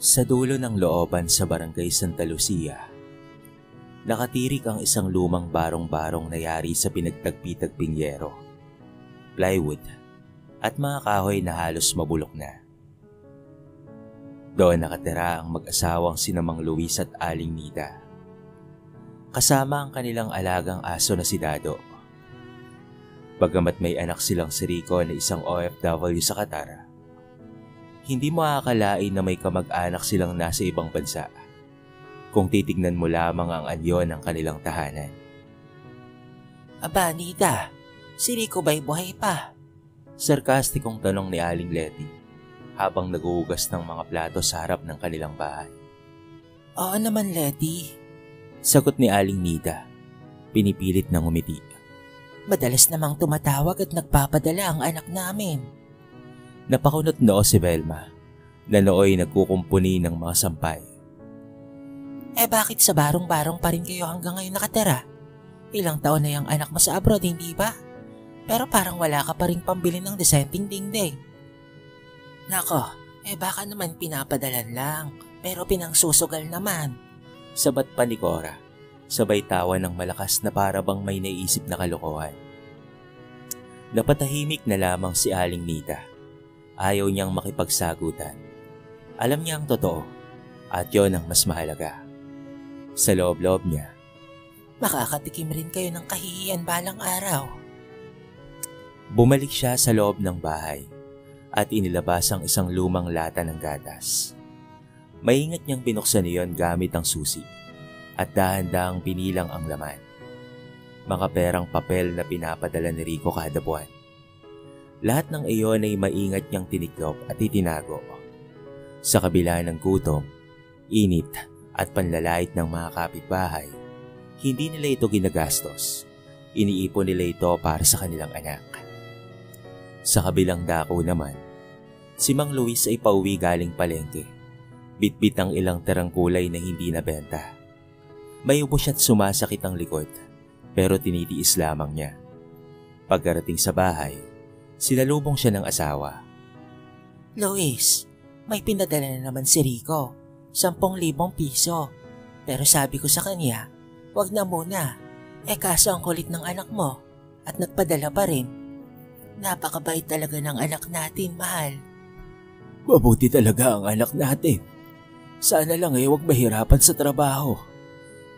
Sa dulo ng looban sa barangay Santa Lucia, nakatirik ang isang lumang barong-barong na yari sa pinagtagpi-tagping yero, plywood, at mga kahoy na halos mabulok na. Doon nakatira ang mag-asawang sina Mang Luis at Aling Nida, kasama ang kanilang alagang aso na si Dado. Bagamat may anak silang si Rico na isang OFW sa Qatar, hindi mo akalain na may kamag-anak silang nasa ibang bansa kung titignan mo lamang ang anyo ng kanilang tahanan. Aba, Nida, si Rico ba'y buhay pa? Sarkastikong tanong ni Aling Letty habang naguhugas ng mga plato sa harap ng kanilang bahay. Oo naman, Letty. Sagot ni Aling Nida, pinipilit ng umiti. Madalas namang tumatawag at nagpapadala ang anak namin. Napakunot noo si Velma na nooy nagkukumpuni ng mga sampay. Bakit sa barong-barong pa rin kayo hanggang ngayon nakatira? Ilang taon na yung anak mo sa abroad, hindi ba? Pero parang wala ka pa rin pambili ng disenteng dingding. Nako, baka naman pinapadalan lang, pero pinangsusugal naman. Sabat pa ni Cora, sabay tawa ng malakas na para bang may naisip na kalokohan. Napatahimik na lamang si Aling Nida. Ayaw niyang makipagsagutan. Alam niya ang totoo at yon ang mas mahalaga. Sa loob-loob niya, makakatikim rin kayo ng kahihiyan balang araw. Bumalik siya sa loob ng bahay at inilabas ang isang lumang lata ng gatas. Maingat niyang binuksan iyon gamit ang susi at dahan-dahang binilang ang laman. Mga perang papel na pinapadala ni Rico kada buwan. Lahat ng iyon ay maingat niyang tiniklop at itinago. Sa kabila ng gutom, init at panlalait ng mga kapitbahay, hindi nila ito ginagastos. Iniipon nila ito para sa kanilang anak. Sa kabilang dako naman, si Mang Luis ay pauwi galing palengke. Bitbit ang ilang terang kulay na hindi nabenta. May ubo siya't sumasakit ang likod, pero tinitiis lamang niya. Pagkarating sa bahay, sinalubong siya ng asawa. Luis, may pinadala na naman si Rico, 10,000 piso. Pero sabi ko sa kanya, wag na muna. Kaso ang kulit ng anak mo at nagpadala pa rin. Napakabait talaga ng anak natin, mahal. Mabuti talaga ang anak natin. Sana lang wag mahirapan sa trabaho.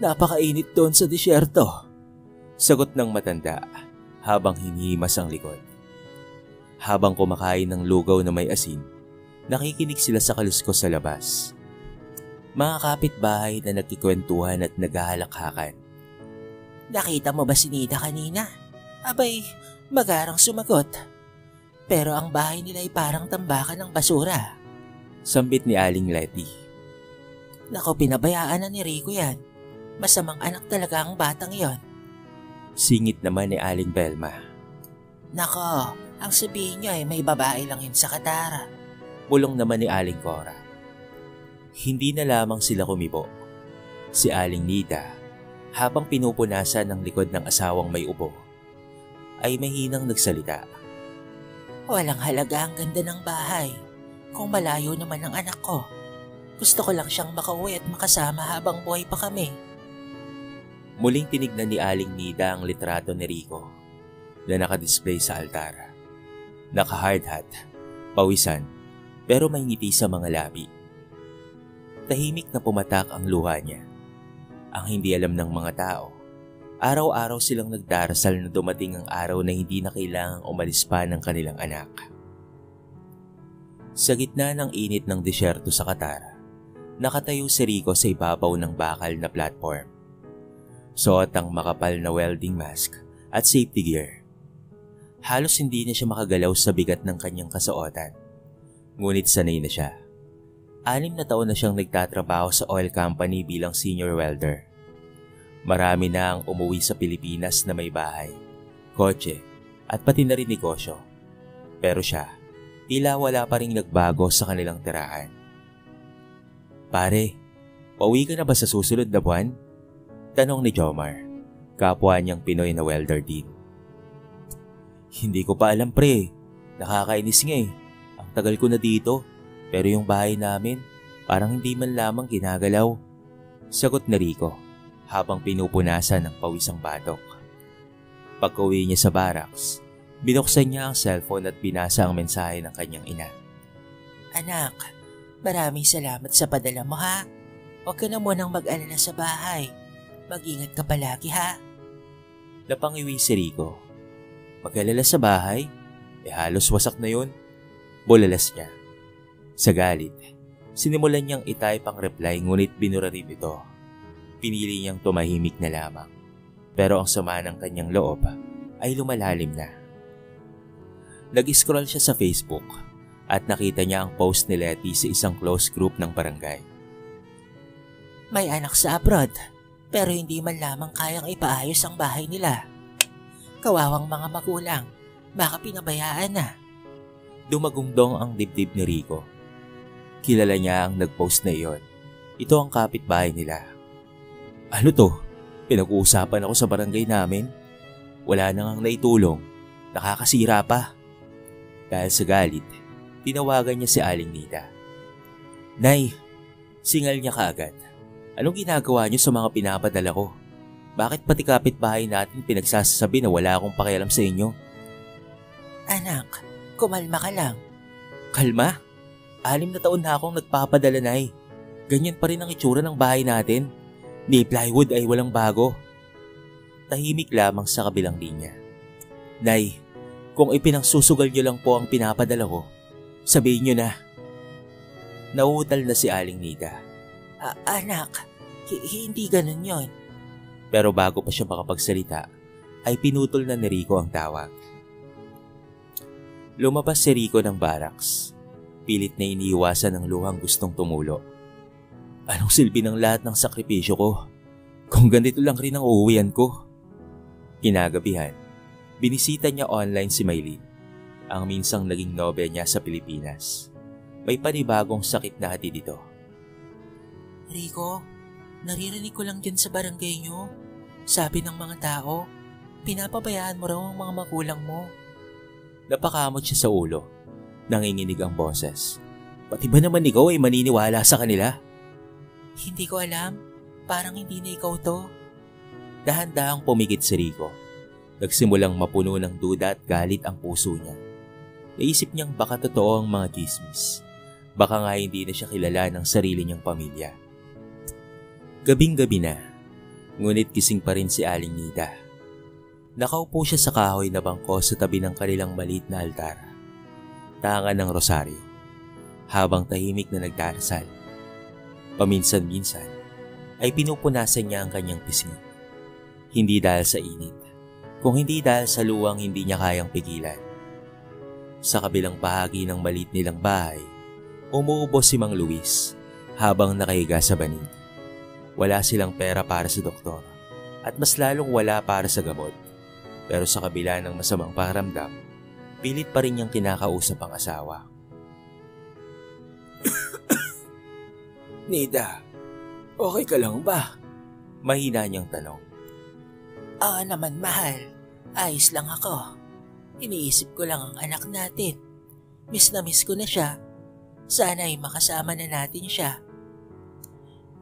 Napakainit doon sa disyerto. Sagot ng matanda habang hinihimas ang likod. Habang kumakain ng lugaw na may asin, nakikinig sila sa kaluskos sa labas. Mga kapitbahay na nagkikwentuhan at naghahalakhakan. Nakita mo ba si Nida kanina? Abay, magarang sumagot. Pero ang bahay nila ay parang tambakan ng basura. Sambit ni Aling Letty. Nako, pinabayaan na ni Rico yan. Masamang anak talaga ang batang yon. Singit naman ni Aling Velma. Nako, ang sabihin niyo ay may babae lang yun sa Qatar. Bulong naman ni Aling Cora. Hindi na lamang sila kumibo. Si Aling Nida, habang pinupunasan ng likod ng asawang may ubo, ay mahinang nagsalita. Walang halaga ang ganda ng bahay. Kung malayo naman ang anak ko, gusto ko lang siyang makauwi at makasama habang buhay pa kami. Muling tinignan ni Aling Nida ang litrato ni Rico na nakadisplay sa altar. Naka-hard hat, pawisan, pero may ngiti sa mga labi. Tahimik na pumatak ang luha niya. Ang hindi alam ng mga tao, araw-araw silang nagdarasal na dumating ang araw na hindi na kailangang umalis pa ng kanilang anak. Sa gitna ng init ng disyerto sa Qatar, nakatayo si Rico sa ibabaw ng bakal na platform. Suot ang makapal na welding mask at safety gear. Halos hindi na siya makagalaw sa bigat ng kanyang kasuotan. Ngunit sanay na siya. 6 na taon na siyang nagtatrabaho sa oil company bilang senior welder. Marami na ang umuwi sa Pilipinas na may bahay, kotse, at pati na rin negosyo. Pero siya, tila wala pa ring nagbago sa kanilang tirahan. Pare, pauwi ka na ba sa susunod na buwan? Tanong ni Jomar, kapwa niyang Pinoy na welder din. Hindi ko pa alam pre, nakakainis nga eh. Ang tagal ko na dito, pero yung bahay namin, Parang hindi man lamang ginagalaw. Sagot ni Rico habang pinupunasan ng pawisang batok. Pagka-uwi niya sa barracks, binuksan niya ang cellphone at binasa ang mensahe ng kanyang ina. Anak, maraming salamat sa padala mo ha. Huwag ka na munang mag-alala sa bahay. Mag-ingat ka palagi ha. Napangiwi si Rico. Mag-alala sa bahay? Halos wasak na yun. Bulalas niya. Sa galit, sinimulan niyang itype ang reply ngunit binura rin ito. Pinili niyang tumahimik na lamang. Pero ang sama ng kanyang loob ay lumalalim na. Nag-scroll siya sa Facebook at nakita niya ang post ni Letty sa isang close group ng barangay. May anak sa abroad pero hindi man lamang kayang ipaayos ang bahay nila. Kawawang mga magulang, baka pinabayaan na. Dumagungdong ang dibdib ni Rico. Kilala niya ang nag-post na iyon. Ito ang kapitbahay nila. Ano to? Pinag-uusapan ako sa barangay namin. Wala na ngang naitulong. Nakakasira pa. Dahil sa galit, tinawagan niya si Aling Nida. Nay, singal niya kaagad. Anong ginagawa niyo sa mga pinapadala ko? Bakit pati kapitbahay natin pinagsasabi na wala akong pakialam sa inyo? Anak, kumalma ka lang. Kalma? 6 na taon na akong nagpapadala, Nay. Ganyan pa rin ang itsura ng bahay natin. Ni plywood ay walang bago. Tahimik lamang sa kabilang linya. Nay, kung ipinangsusugal niyo lang po ang pinapadala ko, sabihin niyo na. Nauutal na si Aling Nida. Anak, hindi ganun yon. Pero bago pa siya makapagsalita, ay pinutol na ni Rico ang tawag. Lumabas si Rico ng barracks. Pilit na iniiwasan ng luhang gustong tumulo. Anong silbi ng lahat ng sakripisyo ko? Kung ganito lang rin ang uuwian ko. Kinagabihan, binisita niya online si Maylene, ang minsang naging nobya niya sa Pilipinas. May panibagong sakit na hatid dito. Rico, naririnig ko lang dyan sa barangay nyo. Sabi ng mga tao, pinapabayaan mo raw ang mga magulang mo. Napakamot siya sa ulo. Nanginginig ang boses. Pati ba naman ikaw ay maniniwala sa kanila? Hindi ko alam. Parang hindi na ikaw to. Dahan-dahang pumikit si Rico. Nagsimulang mapuno ng duda at galit ang puso niya. Naisip niyang baka totoo ang mga chismis. Baka nga hindi na siya kilala ng sarili niyang pamilya. Gabing-gabi na, ngunit gising pa rin si Aling Nida. Nakaupo siya sa kahoy na bangko sa tabi ng kanilang maliit na altar. Tangan ng rosaryo, habang tahimik na nagdarasal. Paminsan-minsan, ay pinupunasan niya ang kanyang pisngi. Hindi dahil sa init, kung hindi dahil sa luwang hindi niya kayang pigilan. Sa kabilang bahagi ng maliit nilang bahay, umuubos si Mang Luis habang nakahiga sa banig. Wala silang pera para sa doktor at mas lalong wala para sa gamot. Pero sa kabila ng masamang pakiramdam, pilit pa rin niyang kinakausap ang asawa. Nida, okay ka lang ba? Mahina niyang tanong. Oo naman mahal, ayos lang ako. Iniisip ko lang ang anak natin. Miss na miss ko na siya. Sana ay makasama na natin siya.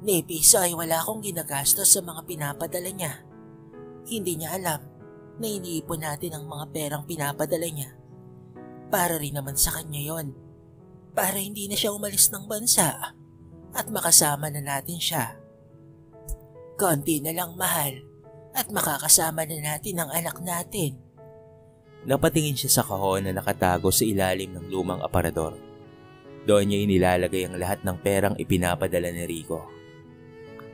Ni piso ay wala akong ginagastos sa mga pinapadala niya. Hindi niya alam na iniipon natin ang mga perang pinapadala niya. Para rin naman sa kanya yon. Para hindi na siya umalis ng bansa at makasama na natin siya. Konti na lang mahal at makakasama na natin ang anak natin. Napatingin siya sa kahon na nakatago sa ilalim ng lumang aparador. Doon niya inilalagay ang lahat ng perang ipinapadala ni Rico.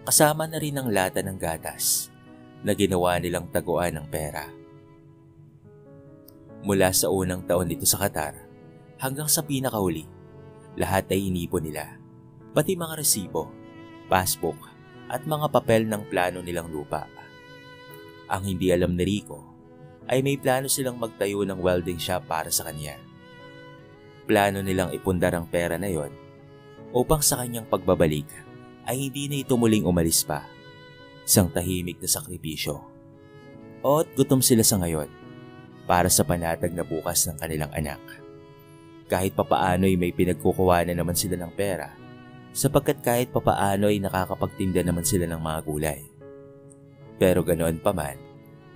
Kasama na rin ang lata ng gatas na ginawa nilang taguan ng pera. Mula sa unang taon dito sa Qatar hanggang sa pinakahuli, lahat ay inipon nila. Pati mga resibo, passbook at mga papel ng plano nilang lupa. Ang hindi alam ni Rico ay may plano silang magtayo ng welding shop para sa kanya. Plano nilang ipundar ang pera na yon upang sa kanyang pagbabalik ay hindi na ito muling umalis pa. Isang tahimik na sakripisyo. At gutom sila sa ngayon para sa panatag na bukas ng kanilang anak. Kahit papaano'y may pinagkukuha na naman sila ng pera, sapagkat kahit papaano ay nakakapagtinda naman sila ng mga gulay. Pero ganoon pa man,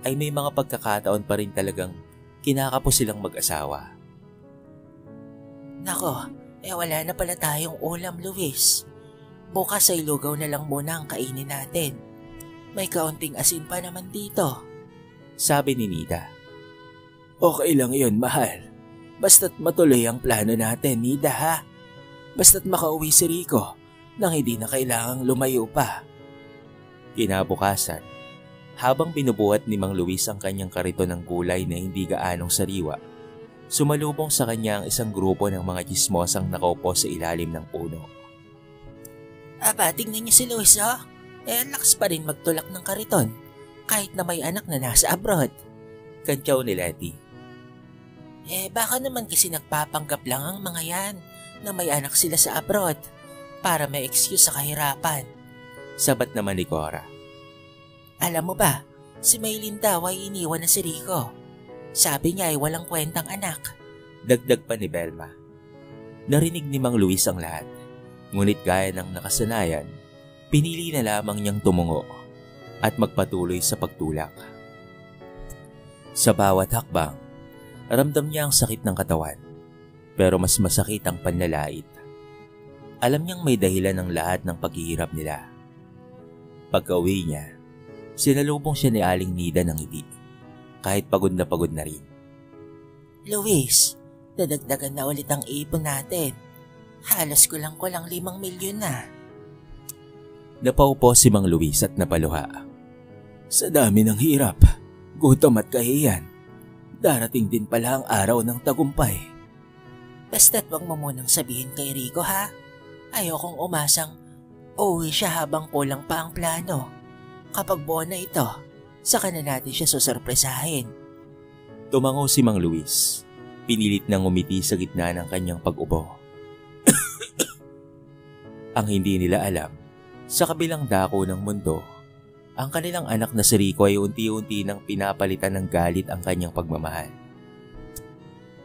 ay may mga pagkakataon pa rin talagang kinakapos silang mag-asawa. Nako, wala na pala tayong ulam, Luis. Bukas ay lugaw na lang muna ang kainin natin. May kaunting asin pa naman dito. Sabi ni Nida. Okay lang yun, mahal. Basta't matuloy ang plano natin, Nida ha. Basta't makauwi si Rico nang hindi na kailangang lumayo pa. Kinabukasan, habang binubuhat ni Mang Luis ang kanyang kariton ng gulay na hindi gaanong sariwa, sumalubong sa kanya ang isang grupo ng mga chismosang nakaupo sa ilalim ng puno. Aba, tingnan niyo si Luis lakas pa rin magtulak ng kariton kahit na may anak na nasa abroad. Kantyaw ni Letty. Baka naman kasi nagpapanggap lang ang mga yan na may anak sila sa abroad para may excuse sa kahirapan. Sabat naman ni Cora. Alam mo ba, si Maylin daw ay iniwan na si Rico. Sabi niya ay walang kwentang anak. Dagdag pa ni Belma. Narinig ni Mang Luis ang lahat, ngunit gaya ng nakasanayan, pinili na lamang niyang tumungo at magpatuloy sa pagtulak. Sa bawat hakbang, ramdam niya ang sakit ng katawan, pero mas masakit ang panlalait. Alam niyang may dahilan ng lahat ng paghihirap nila. Pagka-uwi niya, sinalubong siya ni Aling Nida ng ngiti, kahit pagod na rin. Luis, dadagdagan na ulit ang ipon natin. Halos kulang 5 milyon na. Napaupo si Mang Luis at napaluha. Sa dami ng hirap, gutom at kahiyan, darating din pala ang araw ng tagumpay. Basta't wag mo munang sabihin kay Rico ha. Ayokong umasang uuwi siya habang kulang pa ang plano. Kapag buo na ito, saka na natin siya susurpresahin. Tumango si Mang Luis. Pinilit nang umiti sa gitna ng kanyang pag-ubo. Ang hindi nila alam, sa kabilang dako ng mundo, ang kanilang anak na si Rico ay unti-unti nang pinapalitan ng galit ang kanyang pagmamahal.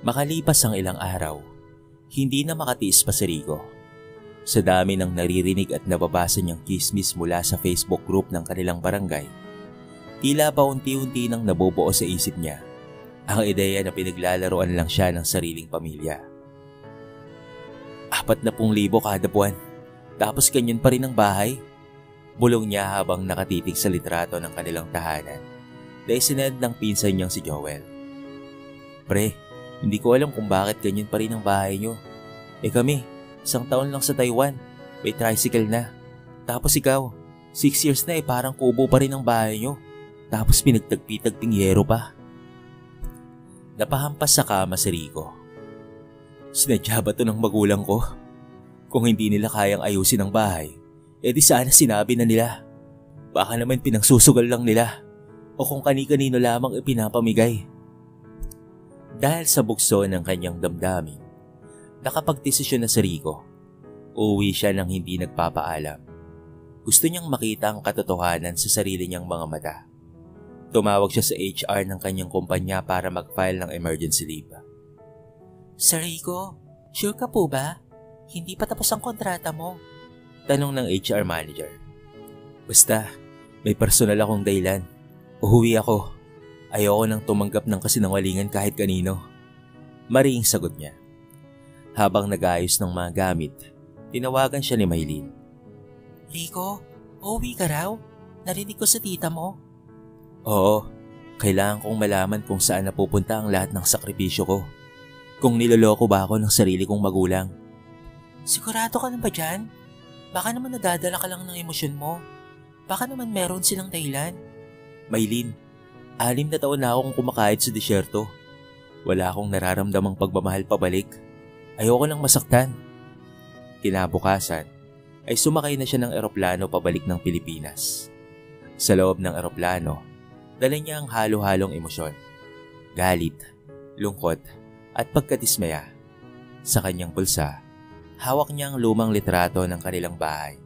Makalipas ang ilang araw, hindi na makatiis pa si Rico. Sa dami ng naririnig at nababasa niyang kismis mula sa Facebook group ng kanilang barangay, tila ba unti-unti nang nabubuo sa isip niya ang ideya na pinaglalaroan lang siya ng sariling pamilya. 40,000 kada buwan, tapos ganyan pa rin ang bahay. Bulong niya habang nakatitig sa litrato ng kanilang tahanan na isinend ng pinsan niyang si Joel. Pre, hindi ko alam kung bakit ganyan pa rin ang bahay niyo. Kami, 1 taon lang sa Taiwan, may tricycle na. Tapos ikaw, 6 years na parang kubo pa rin ang bahay niyo. Tapos pinagtagpi-tagping yero pa. Napahampas sa kama si Rico. Sinadya ba to ng magulang ko? Kung hindi nila kayang ayusin ang bahay, di sana sinabi na nila. Baka naman pinangsusugal lang nila o kung kani-kanino lamang ipinapamigay. Dahil sa bugso ng kanyang damdamin, nakapagdesisyon na si Rico. Uuwi siya nang hindi nagpapaalam. Gusto niyang makita ang katotohanan sa sarili niyang mga mata. Tumawag siya sa HR ng kanyang kumpanya para mag-file ng emergency leave. Sir Rico, sure ka po ba? Hindi pa tapos ang kontrata mo. Tanong ng HR manager. Basta, may personal akong dahilan. Uhuwi ako. Ayoko nang tumanggap ng kasinungalingan kahit kanino. Maring sagot niya. Habang nag-ayos ng mga gamit, tinawagan siya ni Maylin. Rico, uuwi ka raw? Narinig ko sa tita mo. Oo, kailangan kong malaman kung saan napupunta ang lahat ng sakripisyo ko. Kung niloloko ba ako ng sarili kong magulang. Sigurado ka na ba dyan? Baka naman nadadala ka lang ng emosyon mo. Baka naman meron silang dahilan. Maylin, 6 na taon na akong kumakahit sa disyerto. Wala akong nararamdamang pagmamahal pabalik. Ayoko nang masaktan. Kinabukasan ay sumakay na siya ng eroplano pabalik ng Pilipinas. Sa loob ng eroplano, dala niya ang halo-halong emosyon. Galit, lungkot at pagkadismaya. Sa kanyang bulsa, hawak niya ang lumang litrato ng kanilang bahay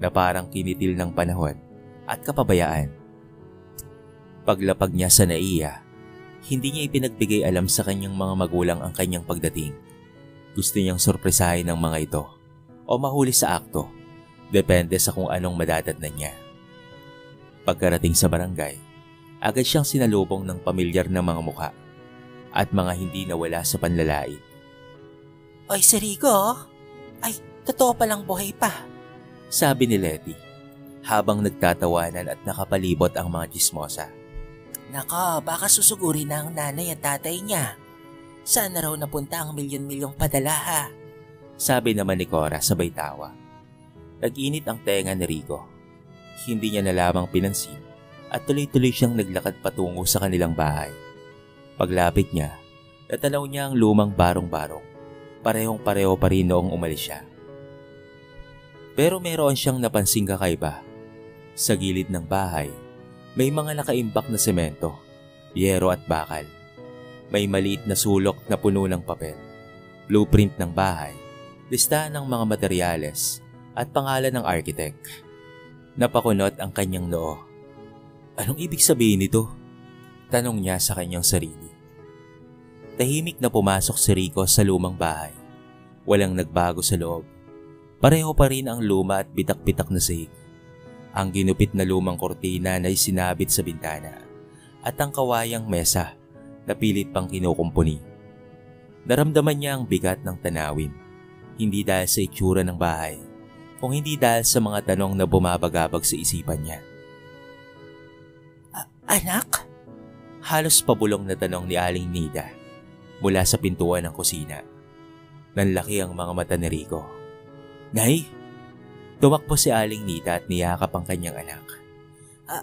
na parang kinitil ng panahon at kapabayaan. Paglapag niya sa NAIA, hindi niya ipinagbigay alam sa kanyang mga magulang ang kanyang pagdating. Gusto niyang sorpresahin ng mga ito o mahuli sa akto, depende sa kung anong madadatnan niya. Pagkarating sa barangay, agad siyang sinalubong ng pamilyar na mga mukha at mga hindi nawala sa panlalait. Oy, si Rico, ay, totoo palang buhay pa. Sabi ni Letty, habang nagtatawanan at nakapalibot ang mga chismosa. Nako, baka susugurin na ang nanay at tatay niya. Sana raw napunta ang milyon-milyong padala ha. Sabi naman ni Cora sabay tawa. Nag-init ang tenga ni Rico. Hindi niya na lamang pinansin at tuloy-tuloy siyang naglakad patungo sa kanilang bahay. Paglapit niya, natanaw niya ang lumang barong-barong. Parehong-pareho pa rin noong umalis siya. Pero meron siyang napansing kakaiba. Sa gilid ng bahay, may mga nakaimbak na semento, yero at bakal. May maliit na sulok na puno ng papel, blueprint ng bahay, listahan ng mga materyales at pangalan ng architect. Napakunot ang kanyang noo. Anong ibig sabihin nito? Tanong niya sa kanyang sarili. Tahimik na pumasok si Rico sa lumang bahay. Walang nagbago sa loob. Pareho pa rin ang luma at bitak-bitak na sahig. Ang ginupit na lumang kortina na isinabit sa bintana at ang kawayang mesa na pilit pang kinukumpuni. Naramdaman niya ang bigat ng tanawin, hindi dahil sa itsura ng bahay, kung hindi dahil sa mga tanong na bumabagabag sa isipan niya. Anak? Halos pabulong na tanong ni Aling Nida mula sa pintuan ng kusina. Nanlaki ang mga mata ni Rico. Nay! Tumakbo si Aling Nida at niyakap ang kanyang anak.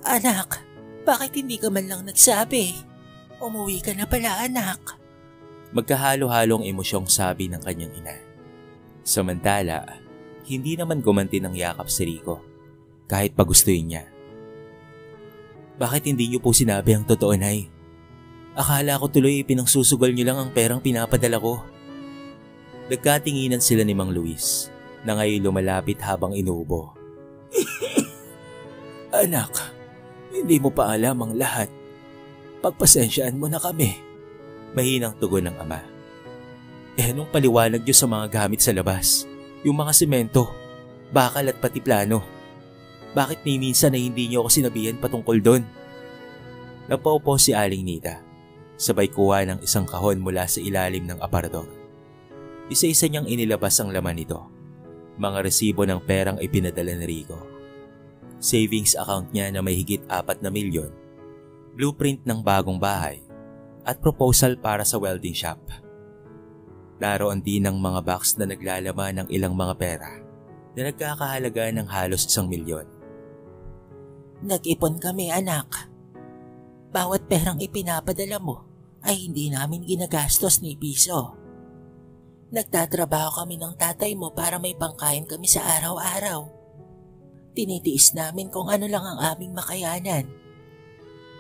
Anak, bakit hindi ka man lang nagsabi? Umuwi ka na pala, anak. Magkahalo-halong emosyong sabi ng kanyang ina. Samantala, hindi naman gumanti ng yakap si Rico, kahit pagustuhin niya. Bakit hindi niyo po sinabi ang totoo, Nay? Akala ko tuloy pinangsusugal niyo lang ang perang pinapadala ko. Nagkatinginan sila ni Mang Luis na ngayon lumalapit habang inuubo. Anak, hindi mo pa alam ang lahat. Pagpasensyaan mo na kami. Mahinang tugon ng ama. Anong paliwanag niyo sa mga gamit sa labas? Yung mga semento, bakal at pati plano. Bakit ni minsan na hindi niyo ako sinabihan patungkol doon? Napaupo si Aling Nida, sabay kuha ng isang kahon mula sa ilalim ng aparador. Isa-isa niyang inilabas ang laman nito. Mga resibo ng perang ipinadala ni Rico. Savings account niya na may higit 4 na milyon, blueprint ng bagong bahay, at proposal para sa welding shop. Naroon din ang mga box na naglalaman ng ilang mga pera na nagkakahalaga ng halos 1 milyon. Nag-ipon kami, anak. Bawat perang ipinapadala mo ay hindi namin ginagastos ni piso. Nagtatrabaho kami ng tatay mo para may pangkain kami sa araw-araw. Tinitiis namin kung ano lang ang aming makayanan.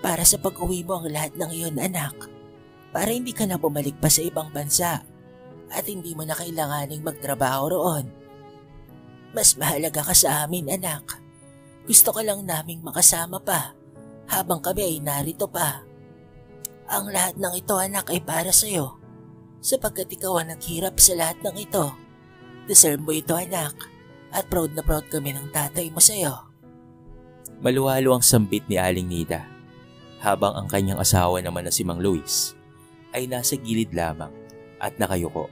Para sa pag-uwi mo ang lahat ng iyon, anak. Para hindi ka na bumalik pa sa ibang bansa at hindi mo na kailanganing magtrabaho roon. Mas mahalaga ka sa amin, anak. Gusto ka lang naming makasama pa habang kami ay narito pa. Ang lahat ng ito, anak, ay para sa'yo. Sapagkat ikaw ang naghirap sa lahat ng ito. Deserve mo ito, anak. At proud na proud kami ng tatay mo sa'yo. Maluwalo ang sambit ni Aling Nida, habang ang kanyang asawa naman na si Mang Luis ay nasa gilid lamang at nakayuko.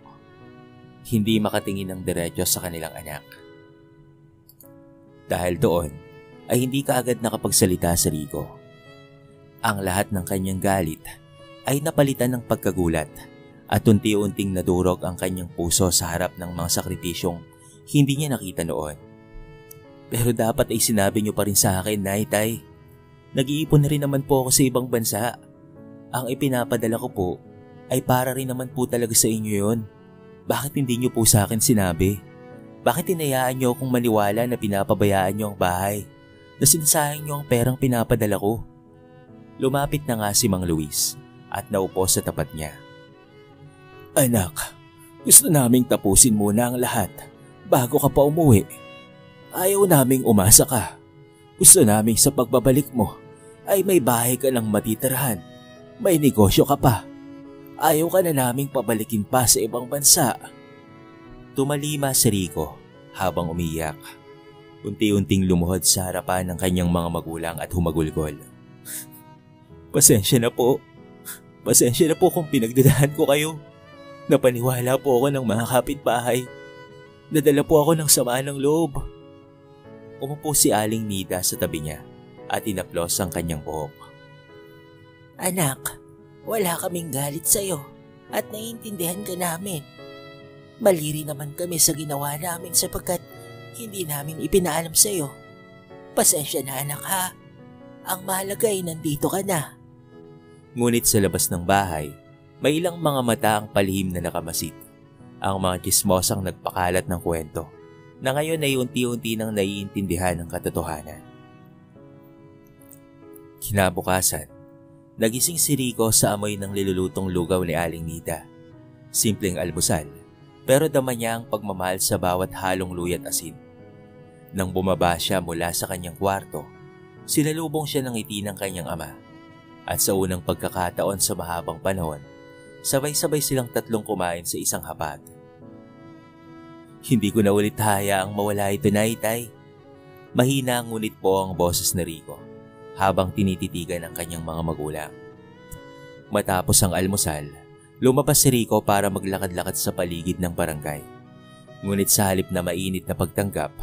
Hindi makatingin ng diretso sa kanilang anak. Dahil doon ay hindi kaagad nakapagsalita si Rico. Ang lahat ng kanyang galit ay napalitan ng pagkagulat at unti-unting nadurog ang kanyang puso sa harap ng mga sakripisyong hindi niya nakita noon. Pero dapat ay sinabi niyo pa rin sa akin, Nay, Tay. Nag-iipon na rin naman po ako sa ibang bansa. Ang ipinapadala ko po ay para rin naman po talaga sa inyo yon. Bakit hindi niyo po sa akin sinabi? Bakit hinayaan niyo akong maniwala na pinapabayaan niyo ang bahay? Na sinasayang niyo ang perang pinapadala ko? Lumapit na nga si Mang Luis at naupo sa tapat niya. Anak, gusto naming tapusin muna ang lahat bago ka pa umuwi. Ayaw naming umasa ka. Gusto naming sa pagbabalik mo ay may bahay ka ng matitirahan. May negosyo ka pa. Ayaw ka na naming pabalikin pa sa ibang bansa. Tumalima si Rico habang umiyak. Unti-unting lumuhod sa harapan ng kanyang mga magulang at humagulgol. Pasensya na po. Pasensya na po kung pinagdadahan ko kayo. Napaniwala po ako ng mga kapitbahay. Nadala po ako ng sama ng loob. Umupo si Aling Nida sa tabi niya at inaplos ang kanyang buhok. Anak, wala kaming galit sa'yo at naiintindihan ka namin. Maliri naman kami sa ginawa namin sapagkat hindi namin ipinaalam sa'yo. Pasensya na anak ha. Ang mahalaga ay nandito ka na. Ngunit sa labas ng bahay, may ilang mga mata ang palihim na nakamasid. Ang mga chismosang nagpakalat ng kwento na ngayon ay unti-unti nang naiintindihan ang katotohanan. Kinabukasan, nagising si Rico sa amoy ng nilulutong lugaw ni Aling Nida. Simpleng almusal, pero dama niya ang pagmamahal sa bawat halong luya at asin. Nang bumaba siya mula sa kanyang kwarto, sinalubong siya ng ngiti ng kanyang ama. At sa unang pagkakataon sa mahabang panahon, sabay-sabay silang tatlong kumain sa isang hapag. Hindi ko na ulit hayaang mawala ito na, Itay. Mahina ngunit po ang boses ni Rico habang tinititigan ang kanyang mga magulang. Matapos ang almusal, lumabas si Rico para maglakad-lakad sa paligid ng barangay. Ngunit sa halip na mainit na pagtanggap,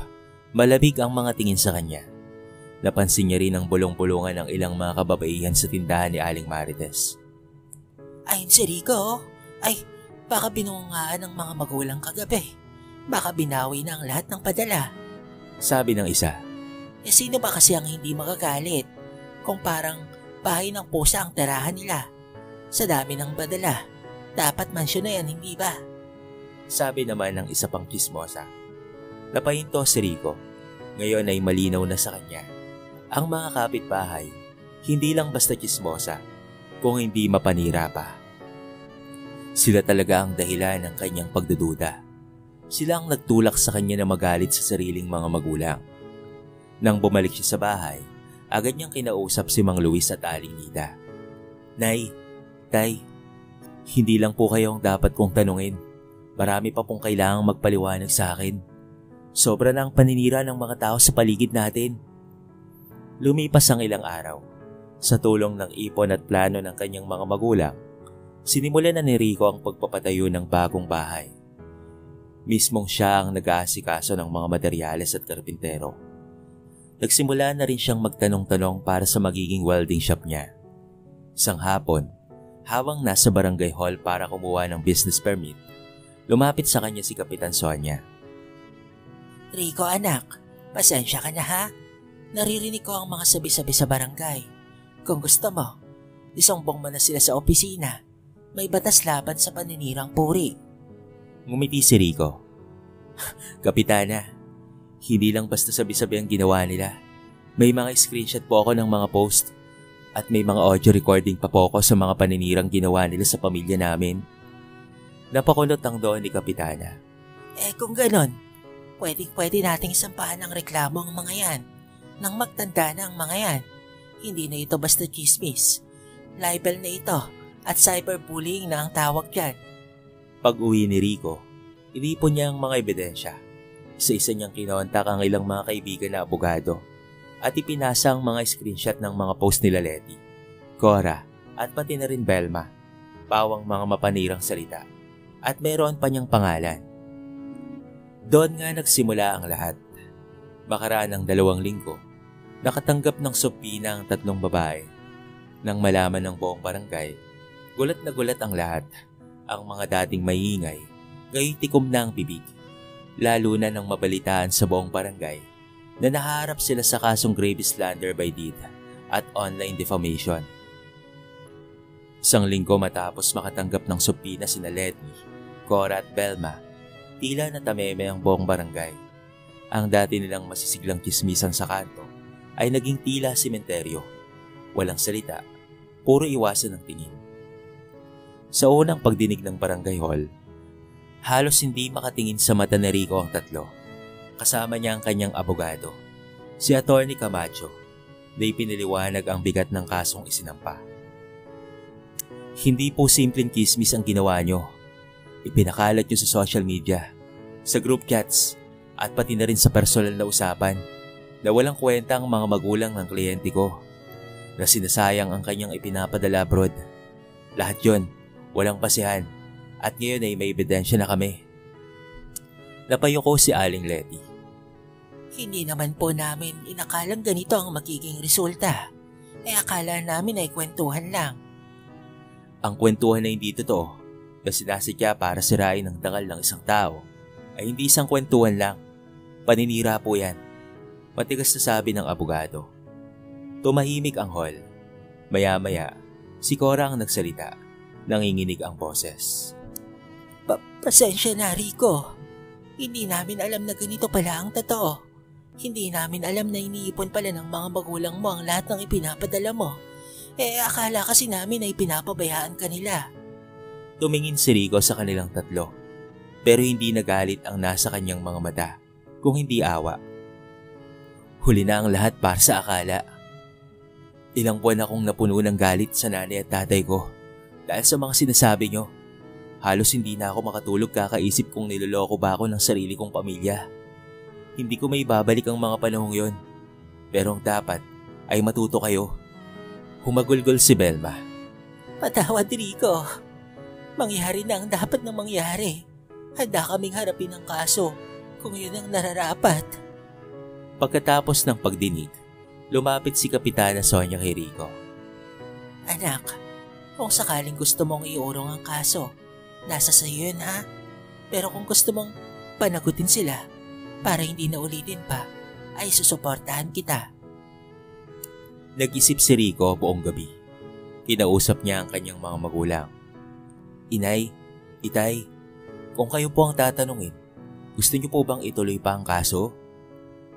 malamig ang mga tingin sa kanya. Napansin niya rin ang bulong-bulungan ng ilang mga kababaihan sa tindahan ni Aling Marites. Ayun si Rico, ay baka binungaan ng mga magulang kagabi. Baka binawi na ang lahat ng padala. Sabi ng isa. Sino ba kasi ang hindi magagalit kung parang bahay ng pusa ang tirahan nila? Sa dami ng padala, dapat mansyon na yan, hindi ba? Sabi naman ng isa pang chismosa. Napahinto si Rico. Ngayon ay malinaw na sa kanya. Ang mga kapitbahay, hindi lang basta chismosa, kung hindi mapanira pa. Sila talaga ang dahilan ng kanyang pagdududa. Sila ang nagtulak sa kanya na magalit sa sariling mga magulang. Nang bumalik siya sa bahay, agad niyang kinausap si Mang Luis at Aling Nida. Nay, Tay, hindi lang po kayo ang dapat kong tanungin. Marami pa pong kailangang magpaliwanag sa akin. Sobra na ang paninira ng mga tao sa paligid natin. Lumipas ang ilang araw. Sa tulong ng ipon at plano ng kanyang mga magulang, sinimulan na ni Rico ang pagpapatayo ng bagong bahay. Mismong siya ang nag-aasikaso ng mga materyales at karpintero. Nagsimula na rin siyang magtanong-tanong para sa magiging welding shop niya. Isang hapon, habang nasa barangay hall para kumuha ng business permit, lumapit sa kanya si Kapitan Sonia. Rico anak, pasensya ka na ha? Naririnig ko ang mga sabi-sabi sa barangay. Kung gusto mo, isumbong mo na sila sa opisina. May batas laban sa paninirang puri. Ngumiti si Rico. Kapitana, hindi lang basta sabi-sabi ang ginawa nila. May mga screenshot po ako ng mga post at may mga audio recording pa po ako sa mga paninirang ginawa nila sa pamilya namin. Napakulot ang doon ni Kapitana. Kung ganon, pwede nating sampahan ng reklamo ang mga yan. Nang magtanda na ang mga yan, hindi na ito basta chismis. Libel na ito at cyberbullying na ang tawag dyan. Pag-uwi ni Rico, inipon niya ang mga ebidensya. Isa-isa niyang kinontak ang ilang mga kaibigan na abogado at ipinasa ang mga screenshot ng mga post nila Letty, Cora at pati na rin Belma, pawang mga mapanirang salita at meron pa niyang pangalan. Doon nga nagsimula ang lahat. Makaraan ng 2 linggo, nakatanggap ng subpina ang 3 babae. Nang malaman ng buong barangay, gulat na gulat ang lahat. Ang mga dating maingay, ngayon tikom na ang bibig. Lalo na nang mabalitaan sa buong barangay na naharap sila sa kasong grave slander by deed at online defamation. 1 linggo matapos makatanggap ng subpina sina Letty, Cora at Belma, tila natameme ang buong barangay. Ang dati nilang masisiglang chismisan sa kanto ay naging tila sementeryo. Walang salita, puro iwasan ng tingin. Sa unang pagdinig ng barangay hall, halos hindi makatingin sa mata ni Rico ang 3. Kasama niya ang kanyang abogado, si Atty. Camacho, na ipiniliwanag ang bigat ng kasong isinampa. Hindi po simpleng chismis ang ginawa nyo. Ipinakalat nyo sa social media, sa group chats, At pati na rin sa personal na usapan na walang kwenta ang mga magulang ng kliyente ko, na sinasayang ang kanyang ipinapadala abroad. Lahat yon, walang pasihan, at ngayon ay may ebidensya na kami. Napayuko si Aling Letty. Hindi naman po namin inakalang ganito ang magiging resulta. Akala namin ay kwentuhan lang. Ang kwentuhan na hindi totoo na sinasadya para sirain ang dangal ng isang tao ay hindi isang kwentuhan lang. Paninira po yan. Matigas na sabi ng abogado. Tumahimik ang hall. Maya-maya, si Cora ang nagsalita. Nanginginig ang boses. Pasensya na, Rico. Hindi namin alam na ganito pala ang totoo. Hindi namin alam na iniipon pala ng mga magulang mo ang lahat ng ipinapadala mo. Akala kasi namin ay pinapabayaan ka nila. Tumingin si Rico sa kanilang tatlo, pero hindi nagalit ang nasa kanyang mga mata, kung hindi awa. Huli na ang lahat para sa akala. Ilang buwan akong napuno ng galit sa nanay at tatay ko dahil sa mga sinasabi nyo. Halos hindi na ako makatulog kakaisip kung niloloko ba ako ng sarili kong pamilya. Hindi ko may babalik ang mga panahong yon. Pero ang dapat ay matuto kayo. Humagulgol si Belma. Patawad, Rico. Mangyari na ang dapat na mangyari. Handa kaming harapin ang kaso kung yun ang nararapat. Pagkatapos ng pagdinig, lumapit si Kapitana Sonia kay Rico. Anak, kung sakaling gusto mong iurong ang kaso, nasa sayo yun ha. Pero kung gusto mong panagutin sila para hindi na ulitin pa, ay susuportahan kita. Nag-isip si Rico buong gabi. Kinausap niya ang kanyang mga magulang. Inay, Itay, kung kayo po ang tatanungin, gusto niyo po bang ituloy pa ang kaso?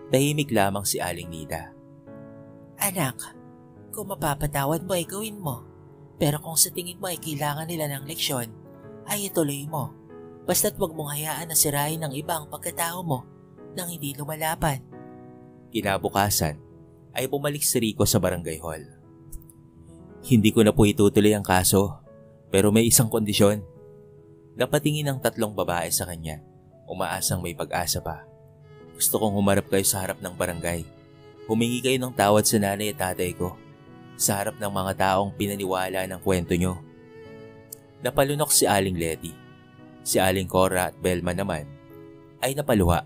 Tahimik lamang si Aling Nida. Anak, kung mapapatawad mo ay gawin mo. Pero kung sa tingin mo ay kailangan nila ng leksyon, ay ituloy mo. Basta't wag mong hayaan na sirain ng iba ang pagkatao mo nang hindi lumalaban. Kinabukasan ay bumalik si Rico sa barangay hall. Hindi ko na po itutuloy ang kaso, pero may isang kondisyon. Napatingin ang tatlong babae sa kanya, umaasang may pag-asa pa. Gusto kong humarap kayo sa harap ng barangay. Humingi kayo ng tawad sa nanay at tatay ko, sa harap ng mga taong pinaniwala ng kwento nyo. Napalunok si Aling Letty. Si Aling Cora at Belma naman ay napaluha.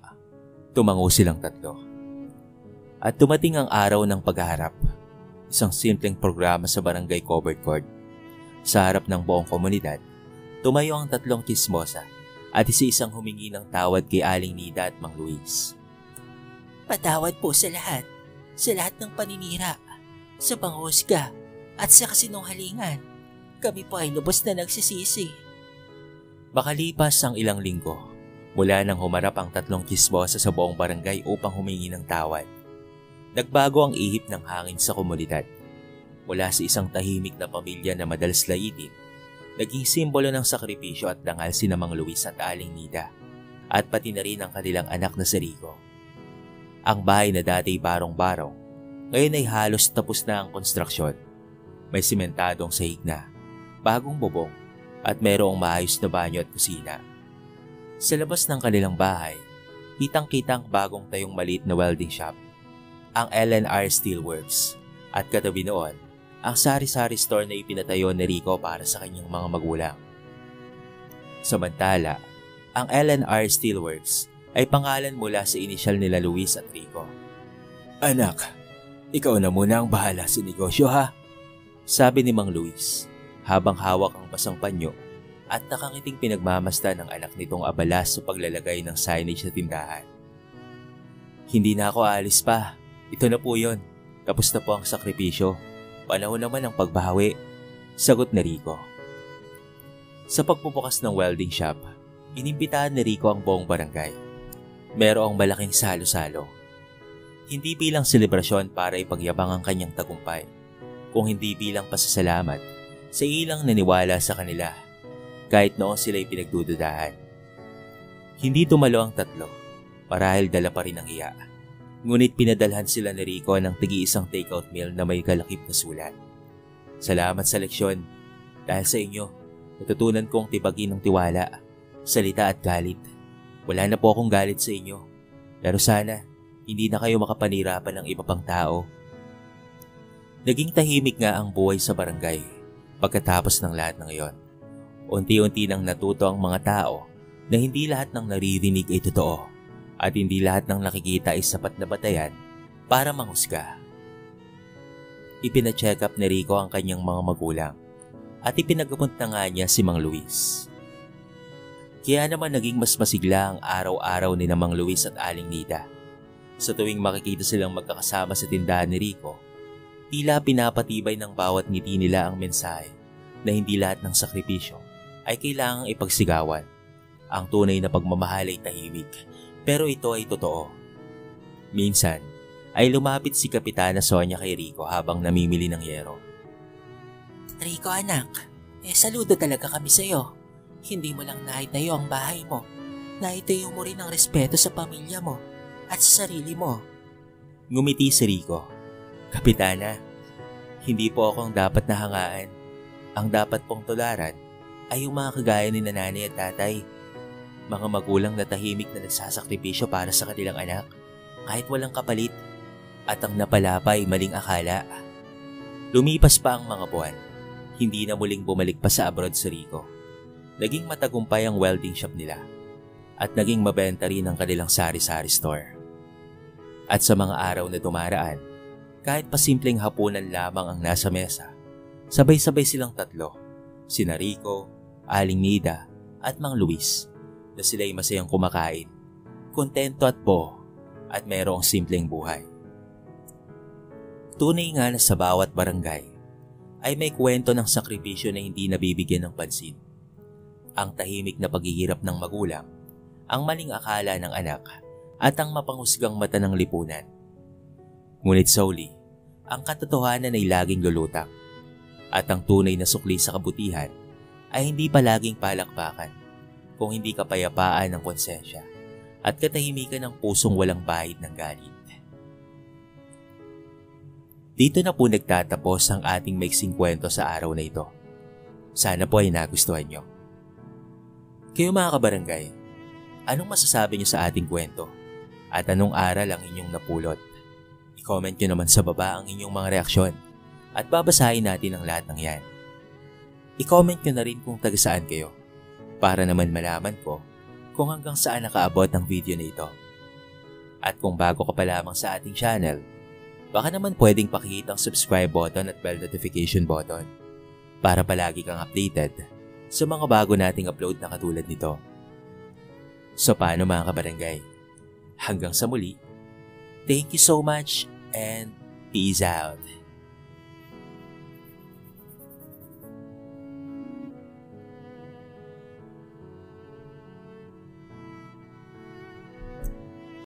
Tumango silang tatlo. At dumating ang araw ng paghaharap. Isang simpleng programa sa barangay covered court. Sa harap ng buong komunidad, tumayo ang tatlong kismosa at isa-isang humingi ng tawad kay Aling Nida at Mang Luis. Patawad po sa lahat ng paninira, sa panghusga at sa kasinunghalingan. Kami po ay lubos na nagsisisi. Makalipas ang ilang linggo, mula nang humarap ang tatlong kismosa sa buong barangay upang humingi ng tawad, nagbago ang ihip ng hangin sa komunidad. Mula sa isang tahimik na pamilya na madalas layitin, naging simbolo ng sakripisyo at dangal sina Mang Luis at Aling Nida, at pati na rin ang kanilang anak na si Rico. Ang bahay na dati barong-barong, ngayon ay halos tapos na ang konstruksyon. May simentadong sahig na, bagong bubong, at mayroong maayos na banyo at kusina. Sa labas ng kanilang bahay, kitang-kitang bagong tayong maliit na welding shop, ang L&R Steelworks, at katabi noon, ang sari-sari store na ipinatayo ni Rico para sa kanyang mga magulang. Samantala, ang L&R Steelworks ay pangalan mula sa inisyal nila Luis at Rico. Anak, ikaw na muna ang bahala sa negosyo ha, sabi ni Mang Luis habang hawak ang basang panyo at nakangiting pinagmamasdan ng anak nitong abala sa paglalagay ng signage sa tindahan. Hindi na ako aalis pa. Ito na po yon. Tapos na po ang sakripisyo. Panahon naman ang pagbawi, sagot ni Rico. Sa pagbubukas ng welding shop, inimbitahan ni Rico ang buong barangay. Merong malaking salo-salo. Hindi bilang selebrasyon para ipagyabang ang kanyang tagumpay, kung hindi bilang pasasalamat sa ilang naniwala sa kanila, kahit noon sila'y pinagdududahan. Hindi tumalo ang tatlo, marahil dala pa rin ang iya. Ngunit pinadalhan sila ni Rico ng tigi-isang takeout meal na may kalakip na sulat. Salamat sa leksyon. Dahil sa inyo, natutunan kong tibagin ng tiwala, salita at galit. Wala na po akong galit sa inyo. Pero sana, hindi na kayo makapanirapan ng iba pang tao. Naging tahimik nga ang buhay sa barangay pagkatapos ng lahat ng iyon. Unti-unti nang natuto ang mga tao na hindi lahat ng naririnig ay totoo at hindi lahat ng nakikita ay sapat na batayan para manghusga. Ipina-check up ni Rico ang kanyang mga magulang at ipinagupot na nga niya si Mang Luis. Kaya naman naging mas masigla ang araw-araw ni Mang Luis at Aling Nida. Sa tuwing makikita silang magkakasama sa tindahan ni Rico, tila pinapatibay ng bawat ngiti nila ang mensahe na hindi lahat ng sakripisyo ay kailangang ipagsigawan. Ang tunay na pagmamahal ay tahimik, pero ito ay totoo. Minsan, ay lumapit si Kapitana Sonia kay Rico habang namimili ng yero. Rico anak, saludo talaga kami sa'yo. Hindi mo lang naitayo ang bahay mo. Naitayo mo rin ang respeto sa pamilya mo at sa sarili mo. Ngumiti si Rico. Kapitana, hindi po ako ang dapat nahangaan. Ang dapat pong tularan ay yung mga kagaya ni nanay at tatay. Mga magulang na tahimik na nagsasakripisyo para sa kanilang anak kahit walang kapalit. At ang napalapa ay maling akala. Lumipas pa ang mga buwan. Hindi na muling bumalik pa sa abroad si Rico. Naging matagumpay ang welding shop nila at naging mabenta rin ang kanilang sari-sari store. At sa mga araw na dumaraan, kahit pasimpleng hapunan lamang ang nasa mesa, sabay-sabay silang tatlo, sina Rico, Aling Nida at Mang Luis, na sila'y masayang kumakain, kontento at buo at mayroong simpleng buhay. Tunay nga na sa bawat barangay ay may kwento ng sakripisyo na hindi nabibigyan ng pansin. Ang tahimik na paghihirap ng magulang, ang maling akala ng anak, at ang mapanghusgang mata ng lipunan. Ngunit sa uli, ang katotohanan ay laging lulutang, at ang tunay na sukli sa kabutihan ay hindi palaging palakpakan, kung hindi kapayapaan ng konsensya at katahimikan ng pusong walang bahid ng galit. Dito na po nagtatapos ang ating maiksing kwento sa araw na ito. Sana po ay nagustuhan nyo. Kayo mga kabarangay, anong masasabi nyo sa ating kwento? At anong aral ang inyong napulot? I-comment nyo naman sa baba ang inyong mga reaksyon at babasahin natin ang lahat ng yan. I-comment nyo na rin kung taga saan kayo para naman malaman ko kung hanggang saan nakaabot ang video na ito. At kung bago ka pa lamang sa ating channel, baka naman pwedeng pakihit ang subscribe button at bell notification button para palagi kang updated sa mga bago nating upload na katulad nito. So paano mga kabarangay? Hanggang sa muli, thank you so much and peace out.